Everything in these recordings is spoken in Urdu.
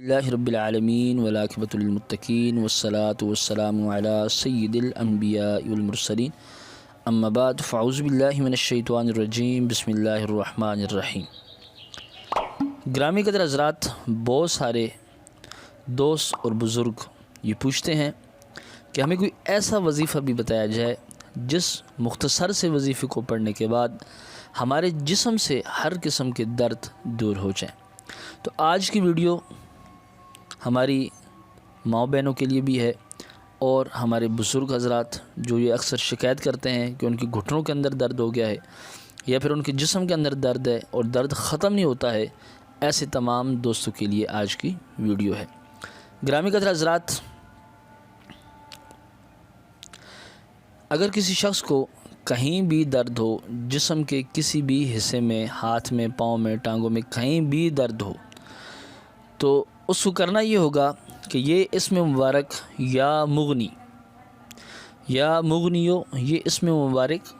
اللہ رب العالمین والعاقبۃ للمتقین والصلاۃ والسلام علی سید الانبیاء والمرسلین اما بعد فاعوذ باللہ من الشیطان الرجیم بسم اللہ الرحمن الرحیم۔ گرامی قدر حضرات، بہت سارے دوست اور بزرگ یہ پوچھتے ہیں کہ ہمیں کوئی ایسا وظیفہ بھی بتایا جائے جس مختصر سے وظیفے کو پڑھنے کے بعد ہمارے جسم سے ہر قسم کے درد دور ہو جائیں۔ تو آج کی ویڈیو ہماری ماؤں بہنوں کے لیے بھی ہے اور ہمارے بزرگ حضرات جو یہ اکثر شکایت کرتے ہیں کہ ان کی گھٹنوں کے اندر درد ہو گیا ہے یا پھر ان کے جسم کے اندر درد ہے اور درد ختم نہیں ہوتا ہے، ایسے تمام دوستوں کے لیے آج کی ویڈیو ہے۔ گرامی قدر حضرات، اگر کسی شخص کو کہیں بھی درد ہو، جسم کے کسی بھی حصے میں، ہاتھ میں، پاؤں میں، ٹانگوں میں کہیں بھی درد ہو، تو اس کو کرنا یہ ہوگا کہ یہ اسم مبارک یا مغنیو یہ اسم مبارک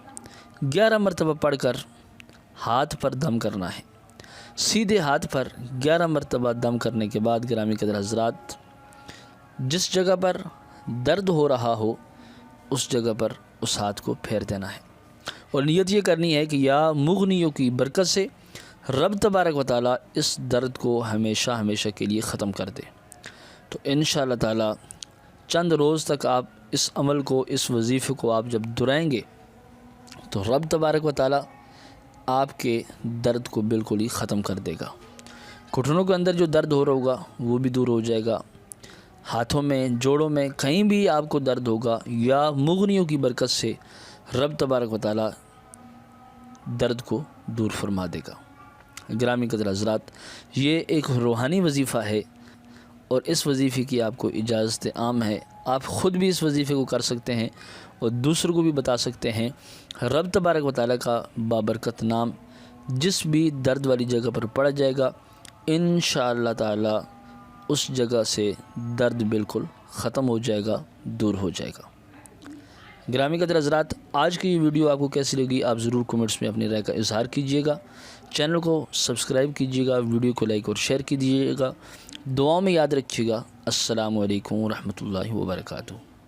11 مرتبہ پڑھ کر ہاتھ پر دم کرنا ہے۔ سیدھے ہاتھ پر 11 مرتبہ دم کرنے کے بعد گرامی قدر حضرات، جس جگہ پر درد ہو رہا ہو اس جگہ پر اس ہاتھ کو پھیر دینا ہے اور نیت یہ کرنی ہے کہ یا مغنیوں کی برکت سے رب تبارک و تعالیٰ اس درد کو ہمیشہ کے لیے ختم کر دے۔ تو انشاءاللہ تعالیٰ چند روز تک آپ اس عمل کو، اس وظیفے کو آپ جب دہرائیں گے تو رب تبارک و تعالیٰ آپ کے درد کو بالکل ہی ختم کر دے گا۔ گھٹنوں کے اندر جو درد ہو رہا ہوگا وہ بھی دور ہو جائے گا، ہاتھوں میں، جوڑوں میں کہیں بھی آپ کو درد ہوگا، یا مغنیوں کی برکت سے رب تبارک و تعالیٰ درد کو دور فرما دے گا۔ گرامی قدر حضرات، یہ ایک روحانی وظیفہ ہے اور اس وظیفے کی آپ کو اجازت عام ہے۔ آپ خود بھی اس وظیفے کو کر سکتے ہیں اور دوسروں کو بھی بتا سکتے ہیں۔ رب تبارک و تعالیٰ کا بابرکت نام جس بھی درد والی جگہ پر پڑا جائے گا، انشاءاللہ تعالیٰ اس جگہ سے درد بالکل ختم ہو جائے گا، دور ہو جائے گا۔ گرامی قدر حضرات، آج کی یہ ویڈیو آپ کو کیسی لگی آپ ضرور کومنٹس میں اپنی رائے کا اظہار کیجیے گا۔ چینل کو سبسکرائب کیجیے گا، ویڈیو کو لائک اور شیئر کیجیے گا، دعاؤں میں یاد رکھیے گا۔ السلام علیکم ورحمۃ اللہ وبرکاتہ۔